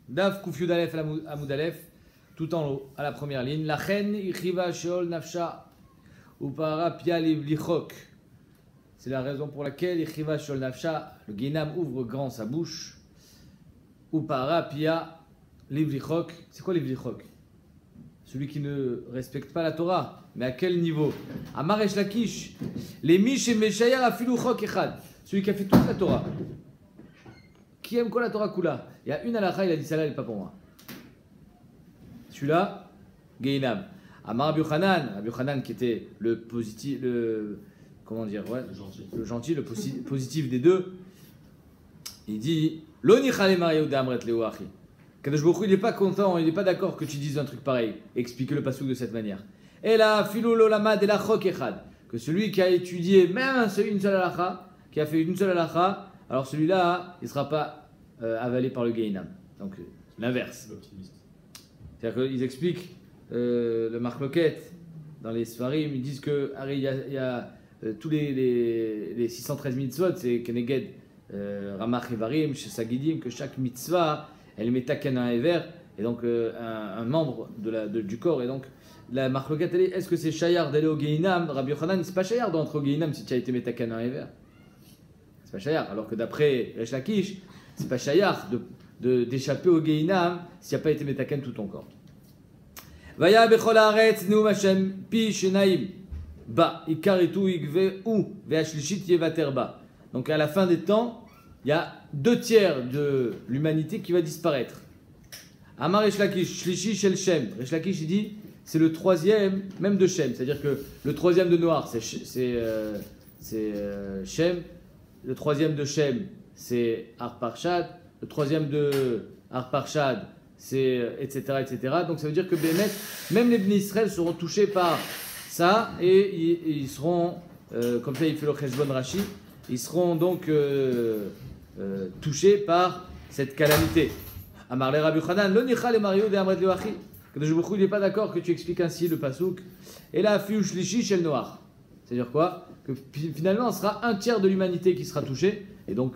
Daf Kufyud Alef Amoud Alef, tout en haut, à la première ligne. La chen ichiva sheol nafsha upara pia livlichok. C'est la raison pour laquelle ichiva sheol nafsha, le guénam ouvre grand sa bouche. Upara pia livlichok. C'est quoi livlichok? Celui qui ne respecte pas la Torah. Mais à quel niveau? Amar Resh Lakish, les mish et meshayer afilu chok echad. Celui qui a fait toute la Torah. Qui aime quoi la Torah Kula? Il y a une halakha, il a dit celle-là, elle n'est pas pour moi. Celui-là, Geinam. Amar Rabbi Yochanan qui était le positif, comment dire, ouais, le gentil, le positif des deux. Il dit Lo nichale Mario d'Amret Leoachi. Kadosh Baruch Hu, il n'est pas content, il n'est pas d'accord que tu dises un truc pareil. Explique le pasuk de cette manière. Et là, Filou l'olama de la chok echad. Que celui qui a étudié même une seule halakha, qui a fait une seule halakha, alors celui-là, il ne sera pas avalé par le Geinam. Donc l'inverse. C'est-à-dire qu'ils expliquent le Marloquette dans les Sfarim, ils disent que il y a tous les 613 mitzvot, c'est Keneged Ramach Evarim, chez Sagidim, que chaque mitzvah, elle met taken un Ever, et donc un membre du corps. Et donc la Marloquette, elle est, est-ce que c'est Shayar d'aller au Geinam? Rabbi Yochanan, c'est pas Shayar d'entrer au Geinam si tu as été metaken un Ever. C'est pas Shayar. Alors que d'après Resh Lakish, c'est pas Shayar d'échapper au Geinam s'il n'y a pas été metaken tout ton corps. Vaya bechol haaretz neum Hashem pi shenaim ba ikaritu igve u ve'ashlishit yevater ba. Donc à la fin des temps, il y a 2/3 de l'humanité qui va disparaître. Amar Resh Lakish shlishi shel Shem. Resh Lakish il dit c'est le 3e même de Shem, c'est-à-dire que le 3e de Noach c'est Shem, le 3e de Shem c'est Arparchad, le 3e de Arparchad c'est etc. Donc ça veut dire que Bémet, même les Bnei Israël seront touchés par ça et ils seront, comme ça il fait le Cheshbon Rashi, ils seront donc touchés par cette calamité. Amar le Rabbi Yochanan, lo nicha le Mario de Amret Leoachi. Kadosh Baruch Hu, il n'est pas d'accord que tu expliques ainsi le pasuk. Et là, fiu shlishi shel Noach. C'est-à-dire quoi? Que finalement, ce sera 1/3 de l'humanité qui sera touchée. Et donc,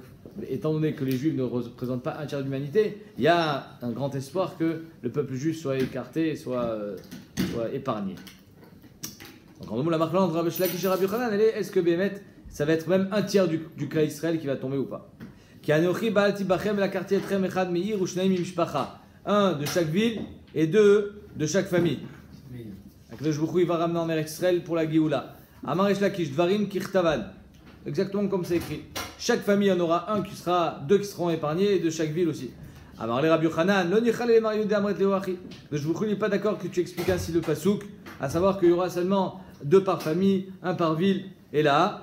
étant donné que les Juifs ne représentent pas 1/3 de l'humanité, il y a un grand espoir que le peuple juif soit écarté, soit épargné. Donc, en gros, la marque là entre Rabbi Lakish et Rabbi Yochanan, elle est, est-ce que Bémet, ça va être même 1/3 du cas Israël qui va tomber ou pas? Un de chaque ville et 2 de chaque famille. Akadosh Baruch Hu, il va ramener en Eretz Israël pour la Géoula. Amar Resh Lakish dvarim kirtavan. Exactement comme c'est écrit. Chaque famille, il y en aura 2 qui seront épargnés, et de chaque ville aussi. Amar le Rabbi Yochanan, lo nichale le Mario de Amret Leoachi. Akadosh Baruch Hu, il n'est pas d'accord que tu expliques ainsi le pasuk, à savoir qu'il y aura seulement 2 par famille, 1 par ville, et là,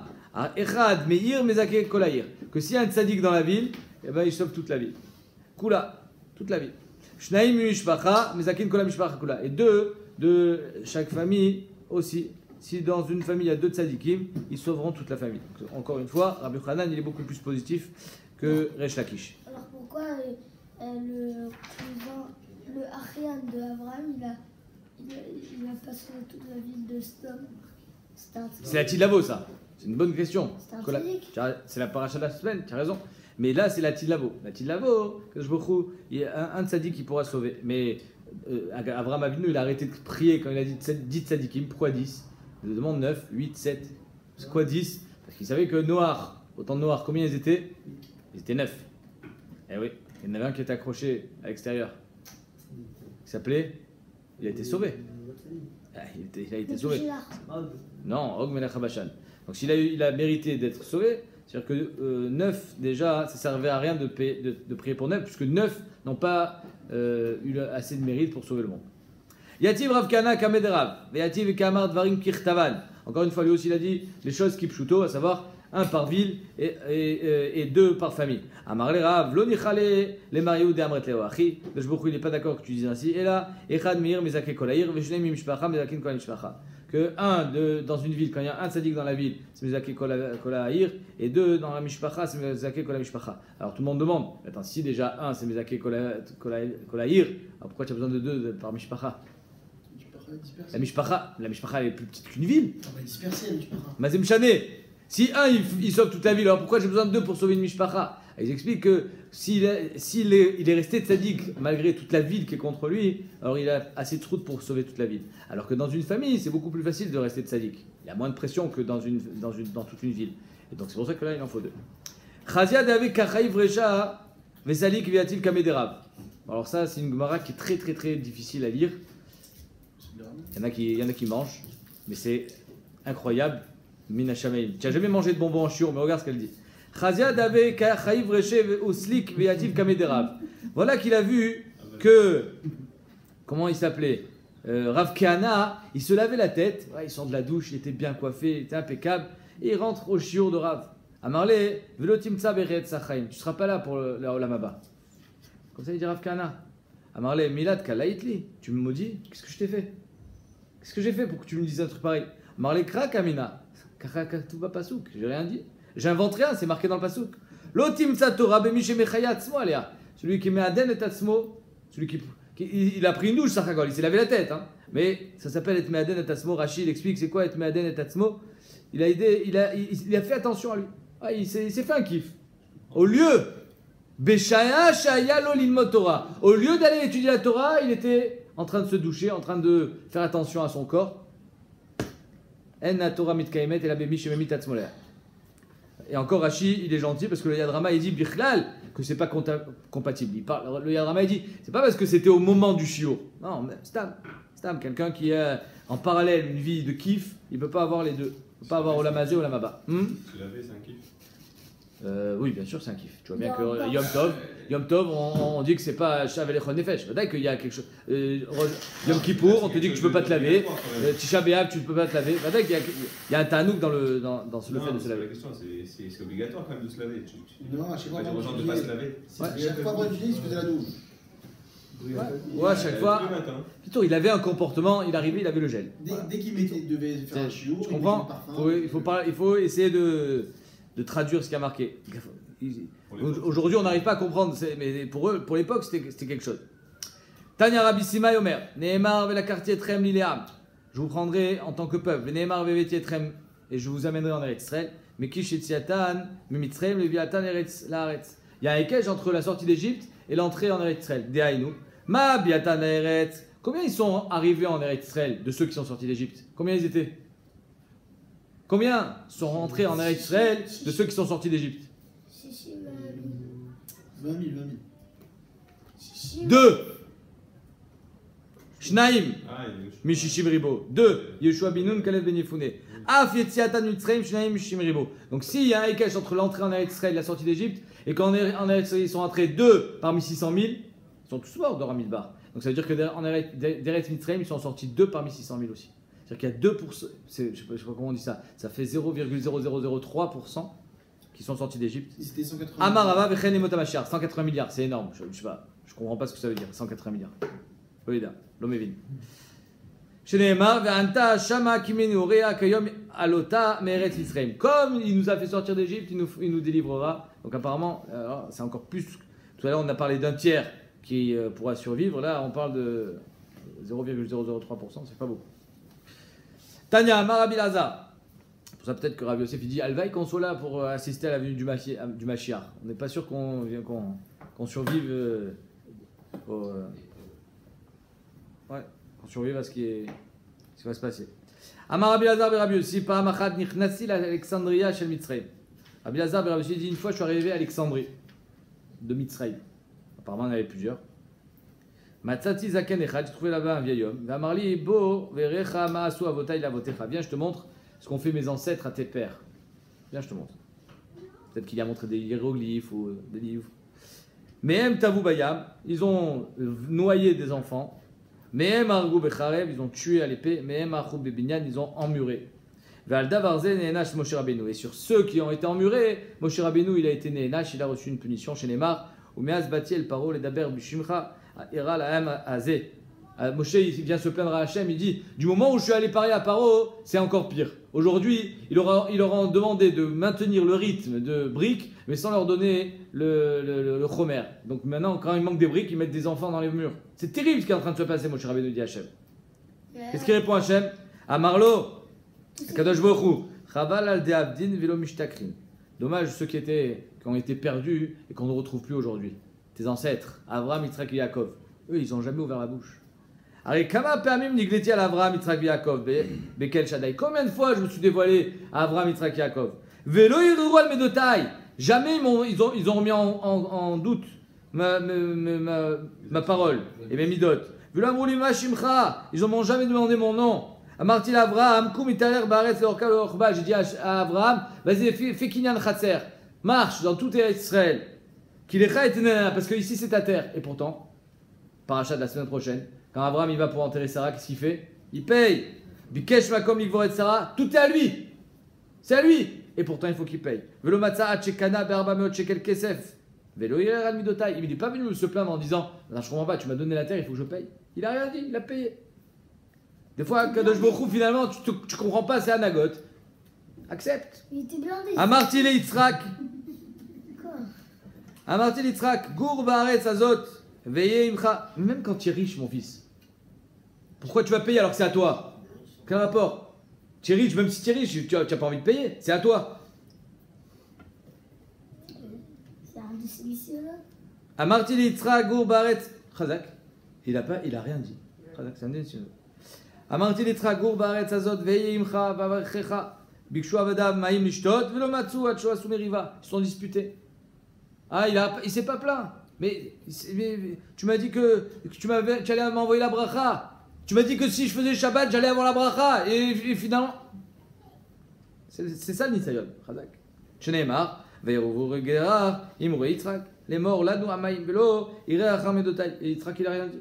echad meir mezake kolaïr. Que s'il y a un tzaddik dans la ville, eh ben, il sauve toute la ville. Kula, toute la ville. Shnaim mishpacha, mezakin kola mishpacha kula. Et 2 de chaque famille aussi. Si dans une famille il y a 2 tzadikim, ils sauveront toute la famille. Donc, encore une fois, Rabbi Yochanan il est beaucoup plus positif que Resh Lakish. Alors pourquoi le Achian de Abraham, il a pas sauvé toute la ville de Sodome? C'est la Tilavo ça. C'est une bonne question. C'est la paracha de la semaine, tu as raison. Mais là, c'est la Tilavo. La Tilavo, il y a un tzaddik qui pourra sauver. Mais Abraham Avinu, il a arrêté de prier quand il a dit 10 tzaddikim. Pourquoi 10? Il demande 9, 8, 7. C'est quoi 10? Parce qu'il savait que Noach, autant de Noach, combien ils étaient? Ils étaient 9. Eh oui, il y en avait un qui était accroché à l'extérieur. Il s'appelait. Il a été sauvé. Il a été sauvé. Non, Og Melech HaBashan. Donc s'il a mérité d'être sauvé, c'est-à-dire que 9 déjà, ça ne servait à rien de prier pour 9, puisque 9 n'ont pas eu assez de mérite pour sauver le monde. Yativ Rav Kana Kamed Rav, Yativ Kamar Dvarim Kirtavan. Encore une fois, lui aussi il a dit les choses qui pshuto, à savoir 1 par ville et 2 par famille. Amar le Rav, lo nichale le Mariou de Amret Leoachi. Le Jbouchou il n'est pas d'accord que tu dises ainsi. Et là, Echad Meir Mezake Kolaïr, Veshnem Mishpacha Mezakin Kol Mishpacha. Que dans une ville, quand il y a un tzaddik dans la ville, c'est Mezake Kolaïr, et 2 dans la Mishpacha, c'est Mezake Kol Mishpacha. Alors tout le monde demande, attends, si déjà 1 c'est Mezake Kolaïr, alors pourquoi tu as besoin de 2 par Mishpacha? La Mishpacha elle est plus petite qu'une ville. On va disperser la Mishpacha. Mazem Chané. Si 1 il sauve toute la ville, alors pourquoi j'ai besoin de 2 pour sauver une Mishpacha? Et ils expliquent que s'il est resté tzaddik malgré toute la ville qui est contre lui, alors il a assez de route pour sauver toute la ville. Alors que dans une famille, c'est beaucoup plus facile de rester tzaddik. Il y a moins de pression que dans toute une ville. Et donc c'est pour ça que là, il en faut deux. Chazia d'avek kachaïv recha vesalik viatil kamederav. Alors ça, c'est une gemara qui est très très très difficile à lire. Il y en a qui mangent, mais c'est incroyable. Mina shameim. Tu n'as jamais mangé de bonbons en chiour, mais regarde ce qu'elle dit. Voilà qu'il a vu que, comment il s'appelait, Rav Kahana, il se lavait la tête, il sort de la douche, il était bien coiffé, il était impeccable, et il rentre au shiur de Rav. Amarle, velotimtsa beret sachaim, tu ne seras pas là pour la Olam Haba. Comme ça il dit Rav Kahana. Amarle, milad kalaitli, tu me maudis, qu'est-ce que je t'ai fait? Qu'est-ce que j'ai fait pour que tu me dises un truc pareil? Amarle, kra kamina, tout va pas souk, j'ai rien dit. J'invente rien, c'est marqué dans le pasouk. L'otimtsa Torah bemiche mechaya atzmo alea. Celui qui met aden et atzmo, celui qui il a pris une douche, Sachagol, il s'est lavé la tête, hein. Mais ça s'appelle et meaden et atzmo. Rachid il explique c'est quoi et meaden et atzmo. Il a fait attention à lui. Il s'est fait un kiff. Au lieu Beshaya shaya lo lilmod Torah. Au lieu d'aller étudier la Torah, il était en train de se doucher, en train de faire attention à son corps. En Torah mitkaimet et la bemiche memit atzmo alea. Et encore Rashi, il est gentil parce que le Yadrama il dit Bichlal que c'est pas compatible. Le Yadrama il dit c'est pas parce que c'était au moment du shiur. Non, Stam, quelqu'un qui a en parallèle une vie de kiff, il peut pas avoir les deux. Il peut pas avoir Olam Hazé ou Olam Haba. Se laver, c'est un kiff. Oui, bien sûr, c'est un kiff. Tu vois bien que Yom Tov, on dit que c'est pas Shav Elechon Nefesh. Peut-être qu'il y a quelque chose. Yom Kippour, on te dit que tu peux pas te laver. Tisha B'Av, tu peux pas te laver. Peut-être qu'il y a un tanouk dans le fait de se laver. La question, c'est obligatoire quand même de se laver. Non, à chaque fois, aux gens de ne pas se laver. Chaque fois, avant il se faisait la douche. Ouais, chaque fois. Plutôt, il avait un comportement, il arrivait, il avait le gel. Dès qu'il devait faire un chiour, je comprends. Il faut essayer de traduire ce qui a marqué. Aujourd'hui, on n'arrive pas à comprendre, mais pour l'époque, c'était quelque chose. Tanya Rabbi Sima et Omer, Nehemar vela quartier Trem Lileam. Je vous prendrai en tant que peuple, Nehemar vevetier Trem, et je vous amènerai en Eretz Israël. Mais Kish et Tziatan, Mimitzrem, Leviatan, Eretz, la Eretz. Il y a un équège entre la sortie d'Égypte et l'entrée en Eretz Israël. Dehaïnou. Ma Biatan Eretz. Combien ils sont arrivés en Eretz Israël de ceux qui sont sortis d'Égypte? Combien ils étaient? Combien sont rentrés en Eretz Israël de ceux qui sont sortis d'Égypte? 20 000. 2. Shnaim. Mishishim Ribo. 2. Yeshua Binoun Kalev Ben Yefune. Af Yetziatan Mitzrayim Shnaim Mishishim Ribo. Donc s'il y a un écart entre l'entrée en Eretz Israël et la sortie d'Égypte, et qu'en Eretz Israël ils sont rentrés 2 parmi 600 000, ils sont tous morts de Ramidbar. Donc ça veut dire que d'Eretz Mitzrayim ils sont sortis 2 parmi 600 000 aussi. C'est-à-dire qu'il y a 2%, je ne sais pas comment on dit ça, ça fait 0,0003% qui sont sortis d'Égypte. C'était 180 Amarava Vechen et Motamachar, 180 milliards, c'est énorme. Je sais pas, je comprends pas ce que ça veut dire, 180 milliards. Oida, l'Omevin. Sheneemar ve'anta shama kimenu orea kayom alota meretz Israël. Comme il nous a fait sortir d'Égypte, il nous délivrera. Donc apparemment, c'est encore plus. Tout à l'heure, on a parlé d'un tiers qui pourra survivre. Là, on parle de 0,003%, c'est pas beaucoup. Tanya, Marabi Lazar. Pour ça, peut-être que Rabbi Yosef il dit Alvaï qu'on soit là pour assister à la venue du Mashiach. On n'est pas sûr qu'on survive qu'on survive à ce qui va se passer. Amar Rabbi Lazar et Rabbi Yossi, Paramachat Nichnasi l'Alexandria chez Mitzrayim. Rabbi Lazar et Rabbi Yossi dit une fois je suis arrivé à Alexandrie de Mitzrayim. Apparemment il y en avait plusieurs. Matzati zaken echad, j'ai trouvé là-bas un vieil homme. Vamarli bo verecha maasu avotai lavotecha. Viens, je te montre ce qu'ont fait mes ancêtres à tes pères. Viens, je te montre. Peut-être qu'il a montré des hiéroglyphes ou des livres. Mehem tavu bayam, ils ont noyé des enfants. Mehem argou becharev, ils ont tué à l'épée. Mehem argou bebinyan, ils ont emmuré. Ve'alda varze ne'enash Moshe Rabbeinu. Et sur ceux qui ont été emmurés, Moshe Rabbeinu, il a été ne'enash, il a reçu une punition chez Neymar. Ou me'az bati el paro le daber bishimcha. Moshe il vient se plaindre à Hachem, il dit du moment où je suis allé parler à Paro, c'est encore pire. Aujourd'hui, il aura demandé de maintenir le rythme de briques, mais sans leur donner le chomer. Donc maintenant, quand il manque des briques, ils mettent des enfants dans les murs. C'est terrible ce qui est en train de se passer, Moshe Rabbeinu dit Hachem. Qu'est-ce qu'il répond Hachem? Amarlo, Kadosh Baruch Hu, Chaval al de'abdin velo mishtakrin. Dommage ceux qui ont été perdus et qu'on ne retrouve plus aujourd'hui. Tes ancêtres, Avraham, Yitzhak et Yaakov. Eux, ils n'ont jamais ouvert la bouche. Alors, Kama Peamim Nigleti al Avraham, Yitzhak et Yaakov, Bekel Shaddai. Combien de fois je me suis dévoilé à Avraham, Yitzhak et Yaakov? Velo Yiruru al Medotai. Jamais ils ont remis en doute ma parole et mes midot. Velo Amruli Ma Shimcha. Ils n'ont jamais demandé mon nom. Amartil Avraham, Kum Italer Baretz Leorka Leorba. J'ai dit à Avraham, vas-y, fais Kinyan Chatzer. Marche dans tout Israël. Parce que ici c'est ta terre. Et pourtant, parachat de la semaine prochaine, quand Abraham il va pour enterrer Sarah, qu'est-ce qu'il fait? Il paye. Bikesh Makom Ligvoret Sarah, tout est à lui. C'est à lui. Et pourtant il faut qu'il paye. Velo Matza Achekana Berba Meot Shekel Kesef. Velo Yer Al Midotai. Il n'est pas venu se plaindre en disant, non, je comprends pas, tu m'as donné la terre, il faut que je paye. Il a rien dit, il a payé. Des fois, Kadosh Baruch Hu, finalement, tu comprends pas, c'est Anagot. Accepte. Il était blindé. Amartil et Yitzhak. Quoi? Amartil Yitzhak, Gour Baaretz Azot, Veillez Imcha. Même quand tu es riche, mon fils, pourquoi tu vas payer alors que c'est à toi? Quel rapport? Tu es riche, même si tu es riche, tu n'as pas envie de payer, c'est à toi. C'est un de ces lycéens-là. Amartil Yitzhak, Gour Baaretz. Chazak, il a rien dit. Chazak, c'est un délicieux. Amartil Yitzhak, Gour Baaretz Azot, Veillez Imcha, Vavarchecha. Bikshu Avadav Maïm Lishtot, Velo Matsu, Acho Asumeriva. Ils se sont disputés. Ah, il s'est pas plaint. Mais tu m'as dit que tu allais m'envoyer la bracha. Tu m'as dit que si je faisais Shabbat, j'allais avoir la bracha. Et finalement. C'est ça le Nisayon. Chazak. Sheneemar, Veiruvu Regerar, Imre Yitzhak. Les morts, là, nous, Amaïm Velo, Ire Acham Edotai. Et Yitzhak, il a rien dit.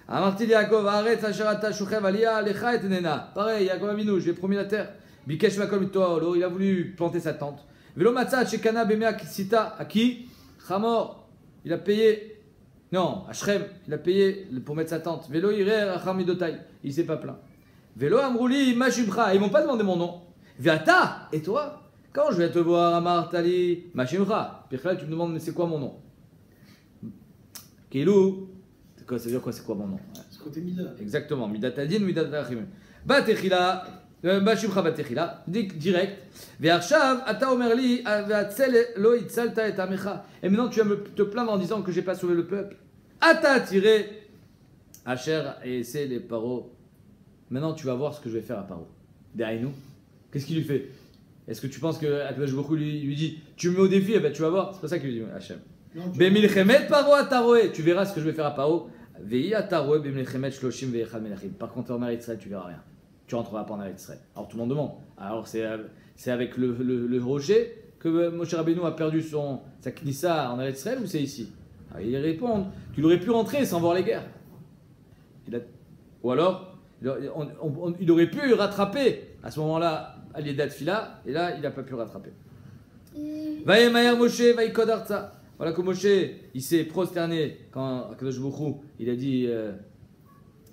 Amartil Yaakov, Aretz, Asherata, Shuchev, Aliyah, Lecha et Nena. Pareil, Yaakov Avinu, je lui ai promis la terre. Bikesh Makom Itoalo, il a voulu planter sa tente. Velo Matzah, Shekana, Bemea, Kisita, à qui? Chamor, il a payé. Non, à Shrem, il a payé pour mettre sa tente. Velo Irer, Acham Idotai, il s'est pas plaint. Velo Amrouli, Mashimcha, ils m'ont pas demandé mon nom. Veata, et toi? Quand je vais te voir, Amar Tali, Mashimcha. Puis là, tu me demandes, mais c'est quoi mon nom? Kilou, ça veut dire quoi, c'est quoi mon nom? C'est côté Mida. Exactement, Midatadin, Midatachim. Batechila. Bashimcha batechila, direct. Ve'arshav, ata omerli, ve'atzel lo itzalta et amecha. Et maintenant tu vas te plaindre en disant que j'ai pas sauvé le peuple. Ata tiré, Asher et c'est les Paro. Maintenant tu vas voir ce que je vais faire à Paro. Derrière nous, qu'est-ce qu'il lui fait? Est-ce que tu penses que Akadosh Baruch Hu lui dit, tu me mets au défi, eh ben tu vas voir. C'est pas ça qu'il lui dit, Hachem. Bemilchemet Paro ataroé, tu verras ce que je vais faire à Paro. Ve'i ataroé bemilchemet shloshim ve'echad melachim. Par contre en Israël tu verras rien. Tu rentreras pas en Eretz Israël. Alors tout le monde demande. Alors c'est avec le rocher que Moshe Rabbeinu a perdu sa knissa en Eretz Israël ou c'est ici? Alors, ils répondent. Tu aurais pu rentrer sans voir les guerres. Ou alors, il aurait pu rattraper à ce moment-là à l'Edat Fila et là il n'a pas pu rattraper. Vaïemayer Moshe, Vaïkod Arza. Voilà que Moshe il s'est prosterné quand Akadosh Baruch Hu il a dit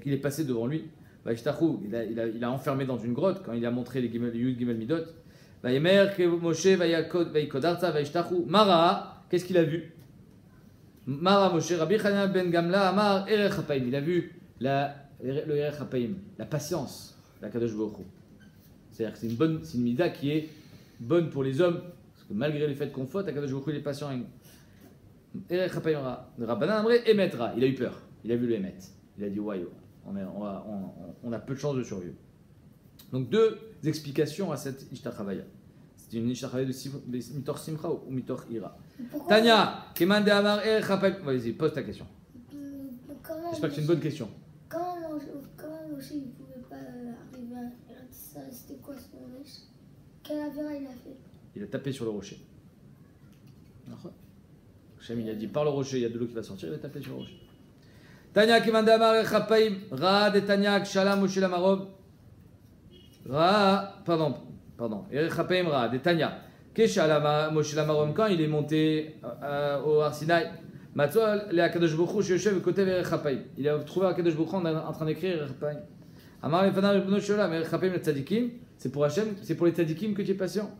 qu'il est passé devant lui. Il a enfermé dans une grotte quand il a montré les Yud Gimel Midot. Mara, qu'est-ce qu'il a vu? Mara Moshe, Rabbi Chanan ben Gamla Amar Erech HaPaim. Il a vu le Erech HaPaim, la patience de la Kadosh Baruch Hu. C'est-à-dire que c'est une mida qui est bonne pour les hommes, parce que malgré le fait qu'on faute, la Kadosh Baruch Hu il est patient avec nous. Erech HaPaim Rabbanan Amre Emetra. Il a eu peur. Il a vu le Emet. Il a dit Wayo. On a peu de chances de survivre. Donc deux explications à cette Ishtachavaya. C'est une Ishtachavaya de Mitor Simcha ou Mitor Ira. Tanya, Keman de Amar Erech HaPaim. Vas-y, pose ta question. J'espère que c'est une bonne question. Comment Moshe il ne pouvait pas arriver à Eretz Israël? C'était quoi son riche? Quelle avéra il a fait? Il a tapé sur le rocher. Hachem il a dit par le rocher, il y a de l'eau qui va sortir, il a tapé sur le rocher. Tanya Keman de Amar Erech HaPaim. Ra de Tanya Kshala Moshe Lamarov. Pardon. Erech HaPaim Ra de Tanya. Keshala Moshe Lamarov, quand il est monté au Har Sinaï. Matzoal le Akadosh Baruch Hu Sheyoshev Kotev Erech HaPaim. Il a trouvé Akadosh Baruch Hu en train d'écrire Erech HaPaim. Amar Lefanav Ribbono Shel Olam Erech HaPaim le Tzadikim. C'est pour Hachem, c'est pour les Tzadikim que tu es patient.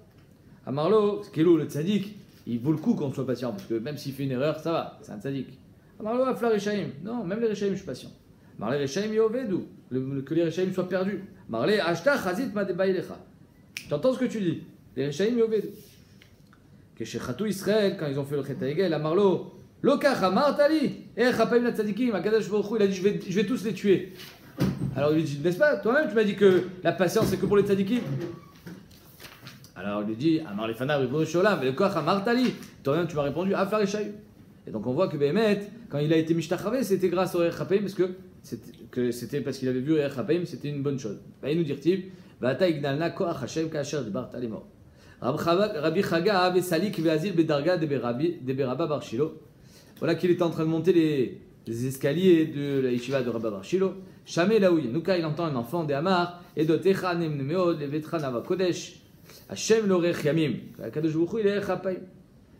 Amarlo, Kelo le Tzadik, il vaut le coup qu'on soit patient parce que même s'il fait une erreur, ça va, c'est un Tzadik. Amarlo Afla Rechaim. Non, même les Rechaim, je suis patient. Marlé Rechaim Yovedu, que les Rechaim soient perdus. Marlé Ashta Chazit Madeba Ilecha. Tu entends ce que tu dis? Les Rechaim Yovedu. que chez Khatou Israël, quand ils ont fait le Chet Haegel, Amarlo, Lokach Amartali, Chapayim la Tzadikim, Akadosh Baruch Hu, il a dit je vais tous les tuer. Alors il lui dit, n'est-ce pas, toi-même tu m'as dit que la patience c'est que pour les Tzadikim. Alors il lui dit, Amar Lefana, Ribono Sholam, Lokach Amartali, toi-même tu m'as répondu, Afar Eshaï. Et donc on voit que Béhémet, quand il a été Mishtachave, c'était grâce au Chapayim, c'était parce qu'il avait vu au Chapayim, c'était une bonne chose. Et nous dire-t-il, Vata Ignalna Koach Hashem Kasher Dibar Talimor. Rabbi Chaga avait salik ve'azil bedarga de Berabba Bar Shilo. Voilà qu'il était en train de monter les escaliers de la yeshiva de Rabba Bar Shilo. Shamé laouy, Nouka il entend un enfant de Hamar et de Techa Nemnemeod levetra Nava Kodesh. Hashem l'orech yamim. Kadosh Baruch Hu il est chapay.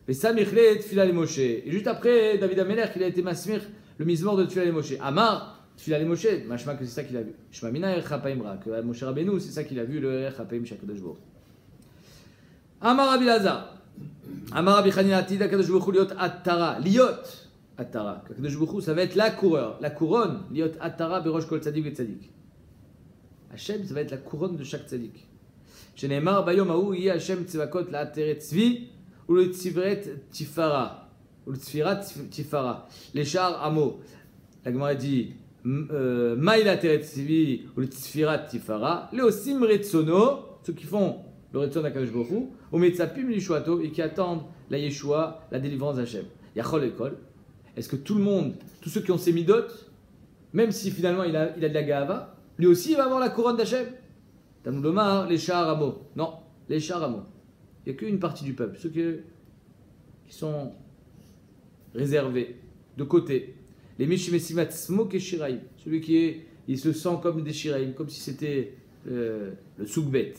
Vesamichle tfila le Moshe. Et juste après David Ameler qu'il a été masmir le mizmor de tfila le Moshe. Hamar tfila le Moshe. Machma que c'est ça qu'il a vu. Shma mina er chapayim ra. Que Moshe Rabbeinu c'est ça qu'il a vu le er chapayim chez Kadosh Baruch Hu. Amar Rabbi Lazar, Amar Rabbi Chanina Atida, Kadosh Baruch Hu liot attara, liot attara. Kadosh Baruch Hu, ça va être la couronne, liot attara berosh kol tzadik et tzadik. Hashem, ça va être la couronne de chaque tzadik. Sheneemar bayom hahu yi Hashem tzivakot la ateret tzvi ou le tzivret tifara ou le tzvirat tifara. Les chars amo. La Gemara dit maïl ateret tzvi ou le tzvirat tifara. Les osim retsono, ceux qui font le Retson d'Akadosh Baruch Hu, au Metzapim Lishuato, et qui attendent la Yeshua, la délivrance d'Hachem. Yachol Ekol. Est-ce que tout le monde, tous ceux qui ont ces midot, même si finalement il a de la Gahava, lui aussi il va avoir la couronne d'Hachem? Tanoud Lomar, les chars Amo. Non, les chars Amo. Il n'y a qu'une partie du peuple, ceux qui sont réservés, de côté. Les Mishimesimat Smok et Shiraïm. Celui il se sent comme des Shiraïm, comme si c'était le Soukbet.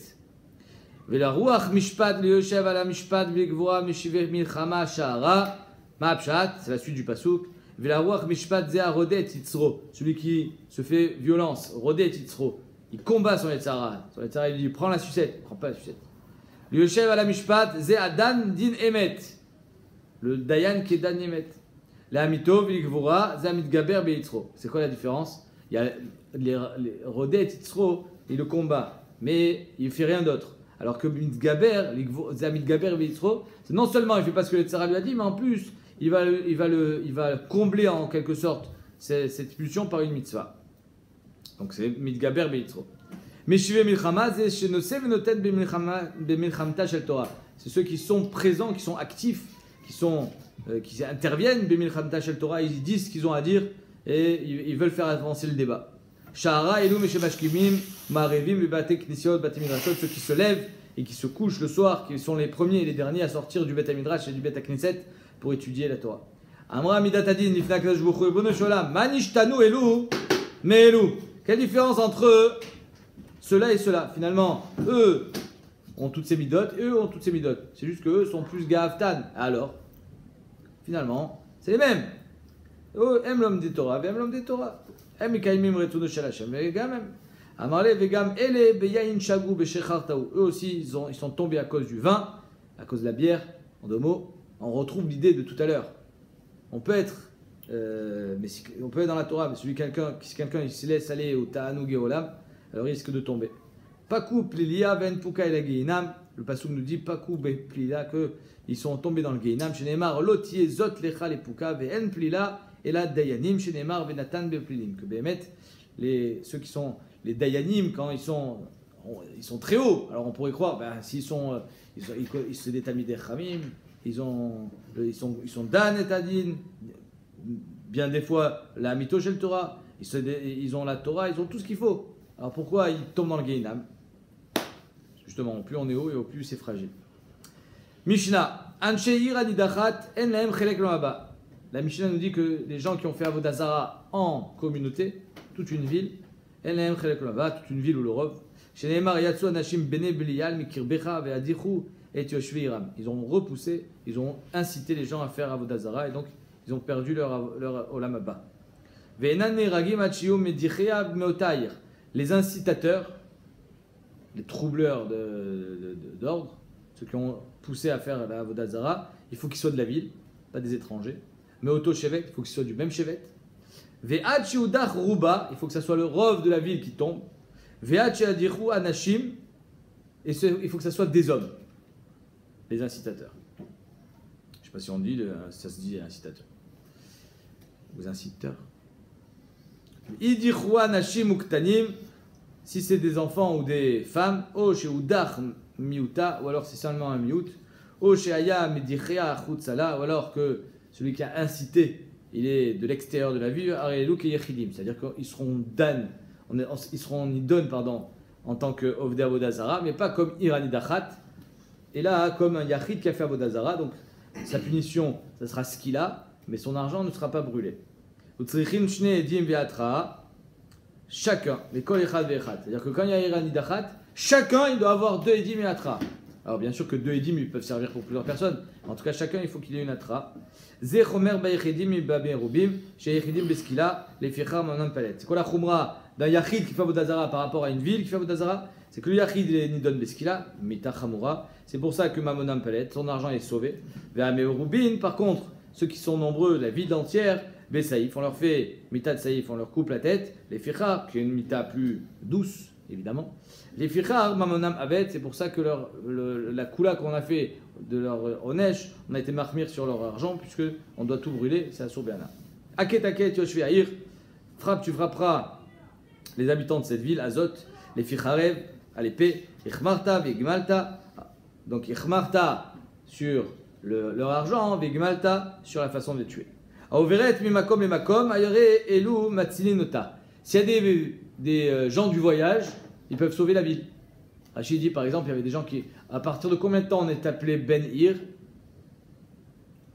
La ruach mishpat liyoshev ala mishpat v'gvura mishiver milchama sha'ara ma'apshat, c'est la suite du pasuk. La ruach mishpat zeh rodet yitzro, celui qui se fait violence, rodet yitzro, il combat son yetzara, il lui prend la sucette, il prend pas la sucette. Liyoshev ala mishpat zeh adan din emet, le dayan qui est dan emet. La amito v'gvura zeh mitgaber beyitzro. C'est quoi la différence? Il y a les rodet yitzro, il le combat, mais il fait rien d'autre. Alors que Mitgaber, non seulement il ne fait pas ce que le Tzara lui a dit, mais en plus il va combler en quelque sorte cette pulsion par une mitzvah. Donc c'est Mitgaber Beitzro. Meshive Milchama, c'est ceux qui sont présents, qui sont actifs, qui interviennent, ils disent ce qu'ils ont à dire et ils veulent faire avancer le débat. Shahara, Elou, Meshemashkimim, Marevim, Bibate Knisiot, Batimidrashot, ceux qui se lèvent et qui se couchent le soir, qui sont les premiers et les derniers à sortir du Bet Midrash et du Bet Knesset pour étudier la Torah. Amra Midatadin, Nifna Kadosh Baruch Hu, Bono Sholam, Manishtanu Elou, mais Elou. Quelle différence entre ceux-là et ceux-là? Finalement, eux ont toutes ces midot et eux ont toutes ces midot. C'est juste qu'eux sont plus Gavtan. Alors, finalement, c'est les mêmes. Eux aiment l'homme des Torah, aiment l'homme des Torah. Eux aussi, ils sont tombés à cause du vin, à cause de la bière. En deux mots, on retrouve l'idée de tout à l'heure. On peut être, on peut être dans la Torah, mais si quelqu'un il se laisse aller au Ta'anu Geolam, alors il risque de tomber. Pakou plilia ven puka el geinam. Le pasuk nous dit Pakou plilia que ils sont tombés dans le geinam. Shenemar lotie zot lecha le puka ve'en plila. Et là, Dayanim, chez Neymar, Venatan, Beplilim. Que Béhémet, ceux qui sont les Dayanim, quand ils sont très hauts. Alors on pourrait croire, s'ils sont, ils se détamident des Khamim, ils sont Dan et Adin, bien des fois, la Mito Shel Torah, ils ont la Torah, ils ont tout ce qu'il faut. Alors pourquoi ils tombent dans le Geinam? Justement, plus on est haut et au plus c'est fragile. Mishnah, Anshe Ira Nidachat, En Lahem Chelek Lo'aba. La Mishnah nous dit que les gens qui ont fait Avodah Zara en communauté, toute une ville, toute une ville ou le Rov, ils ont repoussé, ils ont incité les gens à faire Avodah Zara et donc ils ont perdu leur Olam Haba. Les incitateurs, les troubleurs d'ordre, ceux qui ont poussé à faire la Avodah Zara, il faut qu'ils soient de la ville, pas des étrangers. Mais auto chevet, il faut que ce soit du même chevet. Ve'ad sheudach ruba, il faut que ce soit le rov de la ville qui tombe. Ve'ad sheadichu anashim, et il faut que ce soit des hommes, les incitateurs. pas si on dit, ça se dit incitateur. Aux inciteurs. Idichwa nashim uktanim, si c'est des enfants ou des femmes, o chez udach miuta, ou alors c'est seulement un miut, o chez aya medichea chutzala, ou alors que celui qui a incité, il est de l'extérieur de la ville, arelu ke yechidim, c'est-à-dire qu'ils seront dan, ils seront nidon, pardon, en tant que ovdei avodazara, mais pas comme irani dachat, et là comme un yachid qui a fait avodazara, donc sa punition, ça sera ce qu'il a, mais son argent ne sera pas brûlé. Chacun, c'est-à-dire que quand il y a irani dachat, chacun il doit avoir 2 edim et atra. Alors bien sûr que 2 edim ils peuvent servir pour plusieurs personnes, en tout cas chacun il faut qu'il ait une atra. C'est quoi la khumra d'un yachid qui fait avodazara par rapport à une ville qui fait avodazara? C'est que le yachid il est nidon beskila, mita chamura. C'est pour ça que mamonam palet, son argent est sauvé. Par contre, ceux qui sont nombreux, la ville entière, Saïf, on leur fait mita de saïf, on leur coupe la tête. Les fichar, qui est une mita plus douce, évidemment. Les fichar, mamonam avet, c'est pour ça que la koula qu'on a fait de leur onesh, on a été marmir sur leur argent, puisque on doit tout brûler, c'est à Sourbiana. Aket aket yoshvi aïr, tu frapperas les habitants de cette ville, Azot, les ficharev, à l'épée, ichmarta, vigmalta, donc ichmarta sur leur argent, vigmalta sur la façon de les tuer. S'il y a des gens du voyage, ils peuvent sauver la ville. Rachid dit par exemple, il y avait des gens qui, à partir de combien de temps on est appelé Ben-Ir?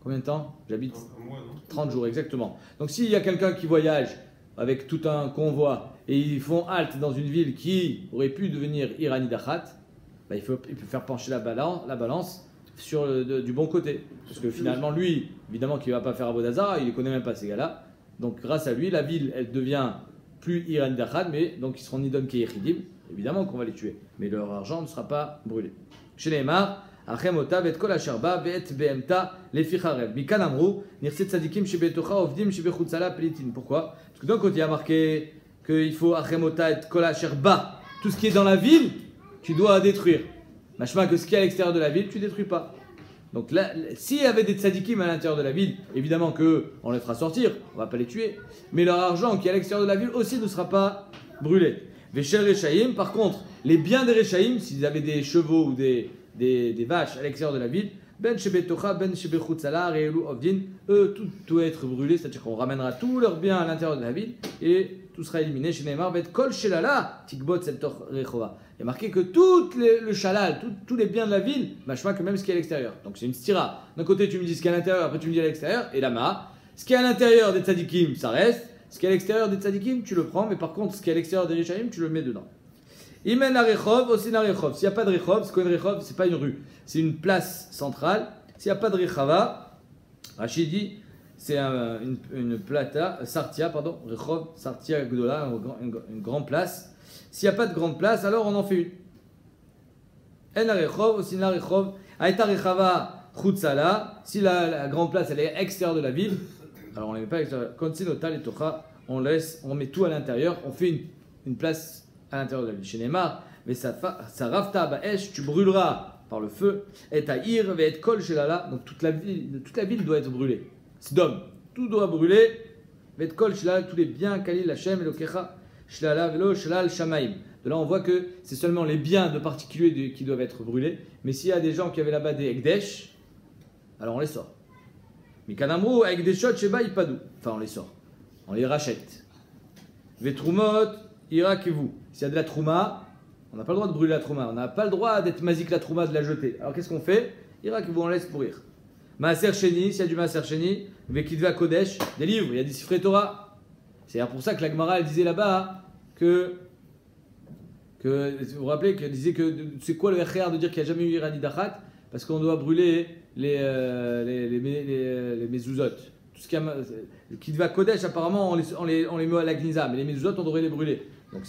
Combien de temps? J'habite Un mois, non? 30 jours, exactement. Donc s'il y a quelqu'un qui voyage avec tout un convoi et ils font halte dans une ville qui aurait pu devenir Irani Dachat, bah, il peut faire pencher la balance sur du bon côté. Parce que finalement, lui, évidemment qu'il ne va pas faire Avodazara, il ne connaît même pas ces gars-là. Donc grâce à lui, la ville, elle devient plus Irani Dachat, mais donc ils seront Nidon Keyechidim. Évidemment qu'on va les tuer, mais leur argent ne sera pas brûlé. Chez les Neymar, Achemota, Vet Kol Asherba, Vet Behemta, Les Ficharev. Mikan Amrou, Nirset Sadikim, Shebetocha, Ovdim, Shebechutzala, Pelitin. Pourquoi? Parce que d'un côté, il y a marqué qu'il faut Achemota et Kol Asherba. Tout ce qui est dans la ville, tu dois détruire. Machma que ce qui est à l'extérieur de la ville, tu ne détruis pas. Donc là, s'il y avait des tzadikim à l'intérieur de la ville, évidemment qu'on les fera sortir, on ne va pas les tuer, mais leur argent qui est à l'extérieur de la ville aussi ne sera pas brûlé. Véchel Rechaïm, par contre, les biens des Rechaïm, s'ils avaient des chevaux ou des vaches à l'extérieur de la ville, Ben Shebetocha, Ben Shebechutzala, Reelu Ovdin, eux, tout doit être brûlé, c'est-à-dire qu'on ramènera tous leurs biens à l'intérieur de la ville et tout sera éliminé. Chez Neymar, Bet Kol Shelala, Tikbot Seltor Rechova. Il y a marqué que tout le shalal, tous les biens de la ville, machma que même ce qui est à l'extérieur. Donc c'est une stira. D'un côté, tu me dis ce qui est à l'intérieur, après tu me dis à l'extérieur, et là-bas, ce qui est à l'intérieur des tzadikim, ça reste. Ce qui est à l'extérieur des tzadikim, tu le prends, mais par contre, ce qui est à l'extérieur des Rechaïm, tu le mets dedans. Imen a rechov, aussi na rechov. S'il n'y a pas de rechov, c'est quoi une rechov? C'est pas une rue, c'est une place centrale. S'il n'y a pas de rechava, Rachid dit, c'est une plata, sartia, pardon, rechov, sartia gdola, une grande place. S'il n'y a pas de grande place, alors on en fait une. En a rechov, aussi na rechov, aïta rechava chutzala. Si la grande place elle est extérieure de la ville, alors on ne les met pas à l'extérieur. On met tout à l'intérieur, on fait une place à l'intérieur de la ville. Chez Neymar, mais ça rafta ba'esh, tu brûleras par le feu. Et ta'ir va être kol shelala, donc toute la ville doit être brûlée. Sdom, tout doit brûler. Va être kol shelala, tous les biens, kalil, Hashem, elokecha, shelala, velo, shelal, shamaim. De là, on voit que c'est seulement les biens de particuliers qui doivent être brûlés. Mais s'il y a des gens qui avaient là-bas des ekdesh, alors on les sort. Mikanamru avec des shots chez Baïpadou. Enfin, on les sort. On les rachète. Vetrumot, Irakevu. S'il y a de la trouma, on n'a pas le droit de brûler la trouma. On n'a pas le droit d'être mazik la trouma, de la jeter. Alors qu'est-ce qu'on fait? Irakevu, on laisse pourrir. Maaser Sheni, s'il y a du Maaser Sheni, Vekidva Kodesh, des livres, il y a des Sifrei Torah. C'est pour ça que la Gemara elle disait là-bas que vous vous rappelez qu'elle disait que c'est quoi le RR de dire qu'il n'y a jamais eu Irani Dachat? Parce qu'on doit brûler les mezuzot. Tout ce qui le Kidva Kodesh, apparemment, on les met à la Gnisa, mais les mezuzot, on devrait les brûler. Donc,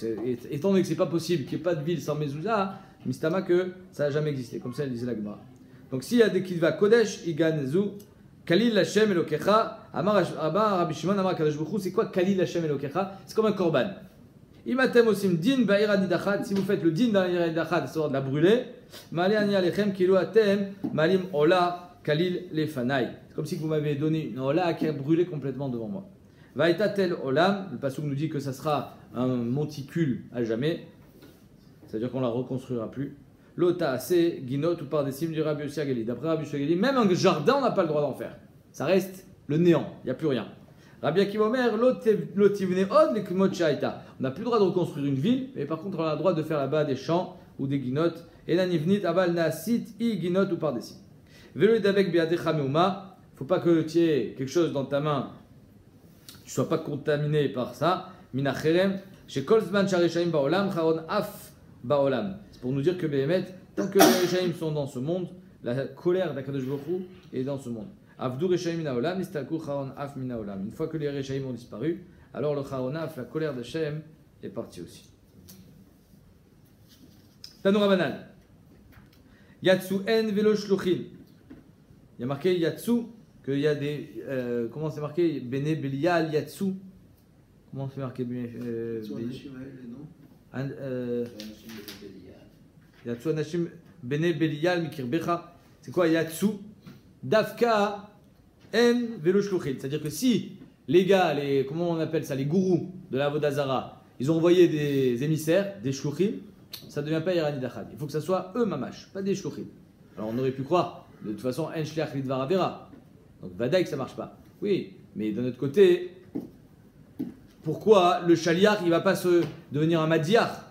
étant donné que c'est pas possible qu'il n'y ait pas de ville sans mezuzah, mistama que ça n'a jamais existé. Comme ça, elle disait la Gemara. Donc, s'il y a des Kidva Kodesh, Iganzu, Kalil Hashem Elokecha, Amar Rabbi Shimon, Amar Kadosh Baruch Hu, c'est quoi Kalil Hashem Elokecha? C'est comme un korban. Imatem osim din ba'irani dachat, si vous faites le din dans l'irani dachat, à savoir de la brûler, mali ani alechem kilo atem malim ola Kalil Lefanai. C'est comme si vous m'avez donné une Ola qui a brûlé complètement devant moi. Vaïta tel Olam, le Passouk nous dit que ça sera un monticule à jamais, c'est-à-dire qu'on ne la reconstruira plus. L'Ota, c'est Guinot ou par des cimes du Rabbi Yossi Agali. D'après Rabbi Yossi Agali, même un jardin, on n'a pas le droit d'en faire. Ça reste le néant, il n'y a plus rien. Rabbi Akiva Omer, l'Otivne Od, les Kumot Shaita. On n'a plus le droit de reconstruire une ville, mais par contre, on a le droit de faire là-bas des champs ou des guinotes. Et la nivnit aval nasit i guinot ou par des cimes. Velo d'avec beadecha meuma. Il ne faut pas que tu aies quelque chose dans ta main, tu ne sois pas contaminé par ça. Mina cherem, chez Kolzman Shareshaim Baolam, Charon Af Baolam. C'est pour nous dire que Behemet, tant que les Reshaim sont dans ce monde, la colère d'Akadosh Baruch Hu est dans ce monde. Avdu Reshaim mina olam, nistalku Charon Af mina olam. Une fois que les Reshaim ont disparu, alors le Charon Af, la colère de Shem, est partie aussi. Tanoura Banal. Yatsu en velo shluchim. Il y a marqué Yatsu, qu'il y a des. Comment c'est marqué Bene Belial Yatsu. Comment c'est marqué Yatsu Anashim Bene Belial Mikirbecha. C'est quoi Yatsu Dafka en velo shluchim. C'est-à-dire que si les gars, comment on appelle ça, les gourous de la Vodazara, ils ont envoyé des émissaires, des shluchim, ça ne devient pas Irani Dachad. Il faut que ça soit eux mamash, pas des shluchim. Alors on aurait pu croire, de toute façon, en shliach lidvar avera. Donc vadaï que ça ne marche pas. Oui, mais d'un autre côté, pourquoi le shaliach il ne va pas se devenir un madiar?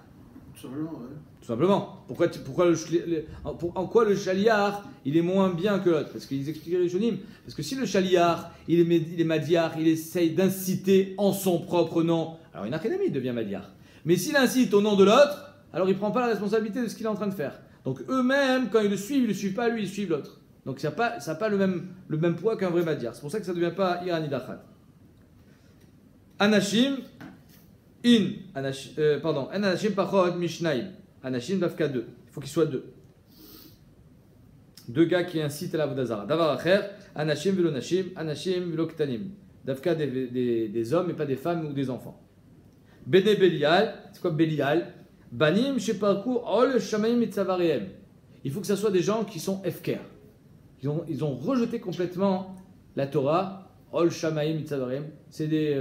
Tout simplement, ouais. Tout simplement. En quoi le shaliach il est moins bien que l'autre? Parce qu'ils expliquaient les shonim. Parce que si le shaliach il est madiar, il essaye d'inciter en son propre nom, alors il devient madiar. Mais s'il incite au nom de l'autre, alors il ne prend pas la responsabilité de ce qu'il est en train de faire. Donc eux-mêmes, quand ils le suivent pas lui, ils suivent l'autre. Donc ça n'a pas le même poids qu'un vrai madiar. C'est pour ça que ça ne devient pas Irani Dachad. Anashim, Anashim Pachot Mishnaim. Anashim Dafka 2. Il faut qu'il soit deux. Deux gars qui incitent à la Vodazara. Davar Acher, Anashim Velo Nashim, Anashim Velo Ktanim. Dafka des hommes et pas des femmes ou des enfants. Bene Belial, c'est quoi Belial? Banim sheparku ol shamaim mitzavareem. Il faut que ce soit des gens qui sont efker. Ils ont rejeté complètement la Torah. Ol shamaim mitzavareem. C'est des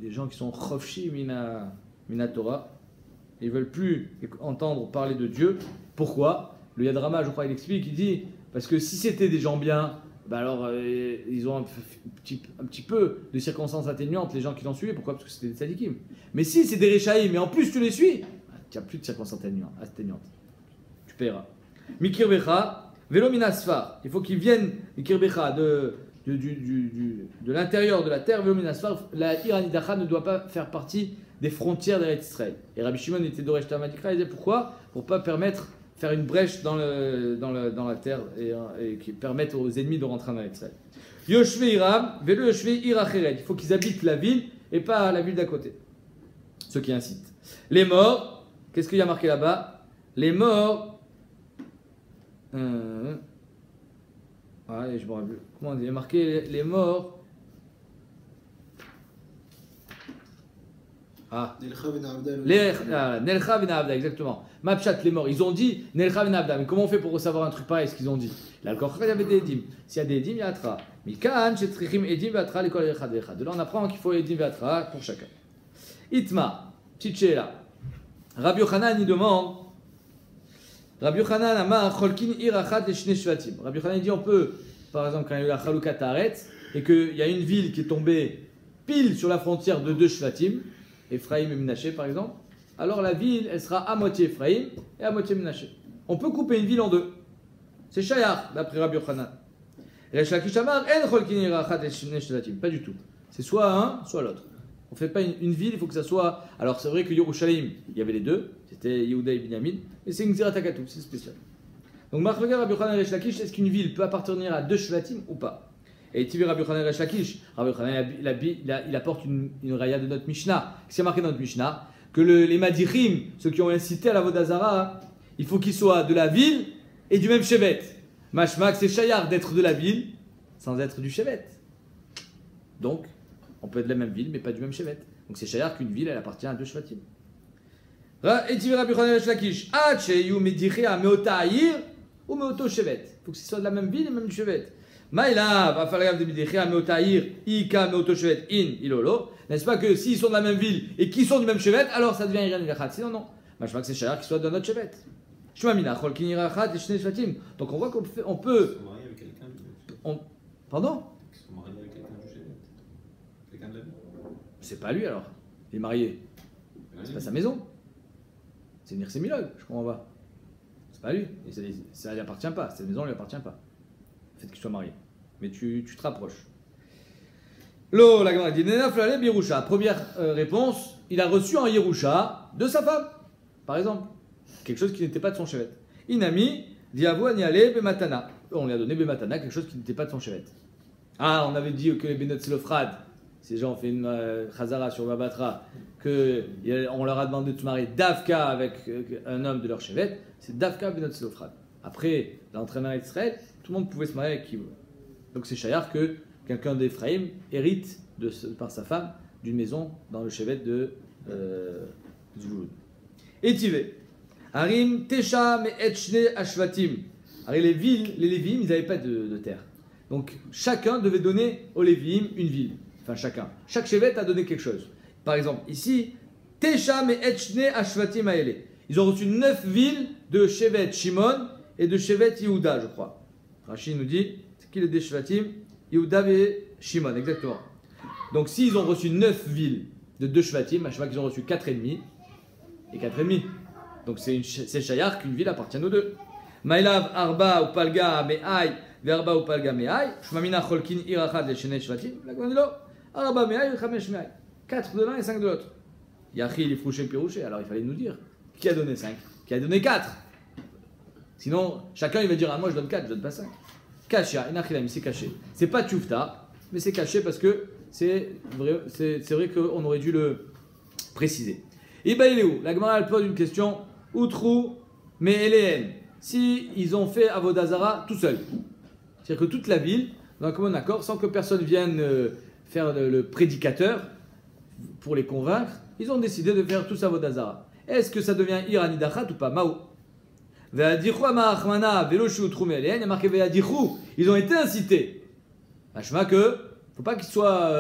gens qui sont chofshi mina Torah. Ils veulent plus entendre parler de Dieu. Pourquoi? Le Yadrama, je crois, il explique. Il dit parce que si c'était des gens bien, ben alors ils ont un petit peu de circonstances atténuantes, les gens qui l'ont suivi. Pourquoi? Parce que c'était des tzadikim. Mais si c'est des Réchaïm, mais en plus tu les suis, tu n'as plus de circonstances atténuantes. Tu paieras. Mikir Becha, Velo Minasfar. Il faut qu'ils viennent, Mikir Becha, de l'intérieur de la terre, Velo Minasfar. La Irani Dacha ne doit pas faire partie des frontières d'Eretz Israël. Et Rabbi Shimon était d'Oresh Tamadikra, il disait pourquoi? Pour ne pas faire une brèche dans la terre et qui permette aux ennemis de rentrer dans Eretz Israël. Yoshve Iram, Velo Yoshve Iracheret. Il faut qu'ils habitent la ville et pas la ville d'à côté. Ceux qui incitent. Les morts, qu'est-ce qu'il y a marqué là-bas? Les morts. Je me rappelle. Comment il y a marqué les morts? Nelcha ben Abda, exactement. Mapchat, les morts. Ils ont dit Nelcha ben Abda. Mais comment on fait pour savoir un truc pareil? Ce qu'ils ont dit. Là, il y avait des édim. S'il y a des édim, il y a Atra. Mikan, Shetrichim, Edim, Vatra, l'école Echad. De là, on apprend qu'il faut Edim, Vatra pour chacun. Itma, petite chéla. Rabbi Yochanan, il demande. Rabbi Yochanan, Amar, Cholkin, Irachat, et Shne Shvatim. Rabbi Yochanan, dit on peut, par exemple, quand il y a eu la Chaloukat Haaretz, et qu'il y a une ville qui est tombée pile sur la frontière de deux Shvatim, Ephraïm et Menaché par exemple, alors la ville, elle sera à moitié Ephraïm et à moitié Menaché. On peut couper une ville en deux. C'est Shayar, d'après Rabbi Yochanan. Resh Lakish Amar, En Cholkin, Irachat, et Shne Shvatim. Pas du tout. C'est soit un, soit l'autre. On ne fait pas une ville, il faut que ça soit. Alors c'est vrai que Yerushalayim, il y avait les deux, c'était Yehuda et Binyamin, mais c'est une Ziratakatou, c'est spécial. Donc Marc regarde Rabbi Yochanan et Resh Lakish, est-ce qu'une ville peut appartenir à deux Shvatim ou pas? Et tu veux Rabbi Yochanan et Resh Lakish, Rabbi Yochanan il apporte une raya de notre Mishnah. Qu'est-ce qui est marqué dans notre Mishnah? Que les Madichim, ceux qui ont incité à la Vodazara, il faut qu'ils soient de la ville et du même Shevet. Mashmak, c'est Shayar d'être de la ville sans être du Shevet. Donc, on peut être de la même ville, mais pas du même Shevet. Donc c'est Shayar qu'une ville, elle appartient à deux Shvatim. Et tu veux Rabbi Yochanan et Resh Lakish, ou meoto shevet. Il faut que ce soit de la même ville et même du shevet. Maïla, va falloir de bidechia, meotaïr, ika, meoto shevet, in, ilolo. N'est-ce pas que s'ils sont de la même ville et qu'ils sont du même shevet, alors ça devient iran idachat. Sinon, non. Je crois que c'est shayar qui soit de notre shevet. Donc on voit qu'on peut. Ils sont mariés avec quelqu'un Pardon? Ils sont mariés avec quelqu'un du Shevet. Quelqu'un de la vie. C'est pas lui alors. Il est marié. C'est pas sa maison. C'est Nirse Milog, je comprends pas. C'est pas lui. Et ça lui appartient pas. Cette maison ne lui appartient pas. Le fait qu'il soit marié. Mais tu te rapproches. Lo, la Gemara dit Nenaf l'ale birusha. Première réponse, il a reçu en Yerusha de sa femme, par exemple. Quelque chose qui n'était pas de son chevet. Inami, diavo niale bematana. On lui a donné bematana, quelque chose qui n'était pas de son chevet. Ah, on avait dit que les benot selofrad, ces gens ont fait une chazara sur Babatra, qu'on leur a demandé de se marier d'Avka avec un homme de leur chevet, c'est d'Avka benot selofrad. Après l'entraînement d'Israël, tout le monde pouvait se marier avec qui voulait. Donc c'est shayar que quelqu'un d'Ephraïm hérite par sa femme d'une maison dans le chevet de Zvulun. Et Tivé. Harim Tesha Me'etchne Ashvatim. Les villes, les Lévim, ils n'avaient pas de terre. Donc chacun devait donner aux Lévim une ville. Enfin chacun. Chaque chevet a donné quelque chose. Par exemple, ici, Tesha Me'etchne Ashvatim Aele. Ils ont reçu 9 villes de chevet Shimon et de chevet Yehuda, je crois. Rashi nous dit, c'est qui les deux Shvatim? Yehuda et Shimon, exactement. Donc s'ils ont reçu 9 villes de 2 Shvatim, à chaque fois qu'ils ont reçu 4,5 et 4,5. Donc c'est shayar qu'une ville appartient aux deux. Maïlav arba ou palga me'ay, verba ou palga me'ay, shmamina cholkin irachad le shene shvatim, la gondelo, arba me'ay, chamesh me'ay. 4 de l'un et 5 de l'autre. Yachi il frouché pirouché, alors il fallait nous dire qui a donné 5, qui a donné 4. Sinon, chacun il va dire ah moi je donne 4, je donne pas 5. Kashia, inachilam, c'est caché. C'est pas tchoufta, mais c'est caché parce que c'est vrai qu'on aurait dû le préciser. Iba il est où? La Gemara elle pose une question. Outrou, mais Eléen, si ils ont fait Avodazara tout seuls, c'est-à-dire que toute la ville, dans un commun accord, sans que personne vienne faire le prédicateur pour les convaincre, ils ont décidé de faire tous Avodazara. Est-ce que ça devient Iranidachat ou pas? Mao. Ve'adichou ma'achmana ve'loshi outrou mais Eléen, il y a marqué Ve'adichou, ils ont été incités. Machma que, faut pas qu'ils soient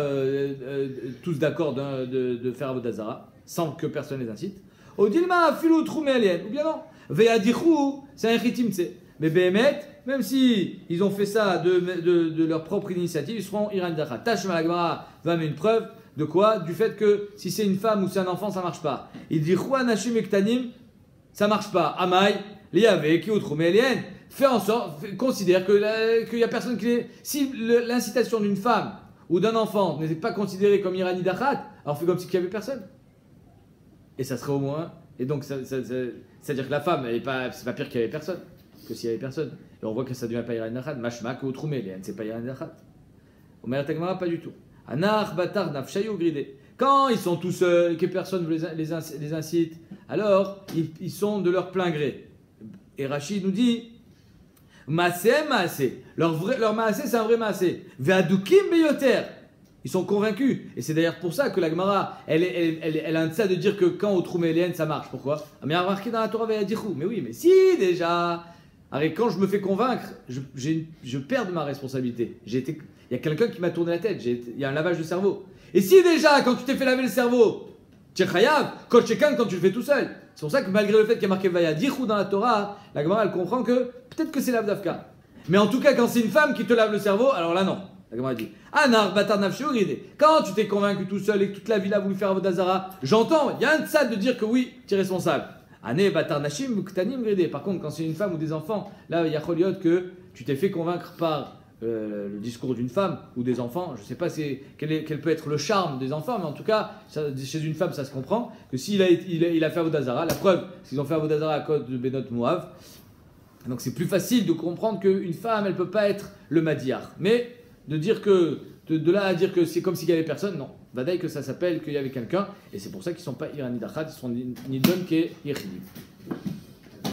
tous d'accord de faire Avodazara, sans que personne les incite. Odilma filou trou me'alien, ou bien non. Ve'adichou, c'est un chitimtse. Mais Behemet, même si ils ont fait ça de leur propre initiative, ils seront Iran Dachat. Tashma la Gemara va mettre une preuve de quoi? Du fait que si c'est une femme ou c'est un enfant, ça marche pas. Il dit Chouan Hashim Ektanim, ça marche pas. Amai, Liave, qui outrou me'alien. Fais en sorte, considère qu'il y a personne qui est. Si l'incitation d'une femme ou d'un enfant n'est pas considérée comme Iran Dachat, alors fais comme si il n'y avait personne. Et ça serait au moins. Et donc, c'est-à-dire que la femme, c'est pas pire qu'il n'y avait personne, que s'il y avait personne. Et on voit que ça ne devient pas Iran Dachat. Mashma, que Outroumé, c'est pas Iran Dachat. Au Meir Tagmara, pas du tout. Anach, Batar, Nafshayu, Gridé. Quand ils sont tout seuls et que personne ne les incite, alors ils sont de leur plein gré. Et Rachid nous dit Maasé, Maasé. Leur Maasé, c'est un vrai Maasé. Ve'adukim beyoter. Ils sont convaincus. Et c'est d'ailleurs pour ça que la Gemara, elle a un ça de dire que quand au Troumélien, ça marche. Pourquoi? Mais il y a remarqué dans la Torah, mais oui, mais si déjà. Alors, quand je me fais convaincre, je perds de ma responsabilité. Il y a quelqu'un qui m'a tourné la tête. Il y a un lavage de cerveau. Et si déjà, quand tu t'es fait laver le cerveau, tu es chayav, quand tu le fais tout seul. C'est pour ça que malgré le fait qu'il y a marqué Vaya Dichou dans la Torah, la Gemara, elle comprend que peut-être que c'est l'Avdavka. Mais en tout cas, quand c'est une femme qui te lave le cerveau, alors là non. La Gemara dit Anar batar nafshu gridé. Quand tu t'es convaincu tout seul et que toute la ville a voulu faire Avodazara, j'entends, il y a un tzad de dire que oui, tu es responsable. Ané batar nashim muktanim gridé. Par contre, quand c'est une femme ou des enfants, là, il y a choliot que tu t'es fait convaincre par le discours d'une femme ou des enfants. Je ne sais pas quel peut être le charme des enfants, mais en tout cas, chez une femme, ça se comprend que s'il a fait Avodazara, la preuve, s'ils ont fait Avodazara à cause de Benot Moav, donc c'est plus facile de comprendre qu'une femme, elle ne peut pas être le Madiar. Mais de dire que, de là à dire que c'est comme s'il n'y avait personne, non. Vadaï que ça s'appelle qu'il y avait quelqu'un, et c'est pour ça qu'ils ne sont pas Irani Dachat, ils sont ni Don qu'Yechidim.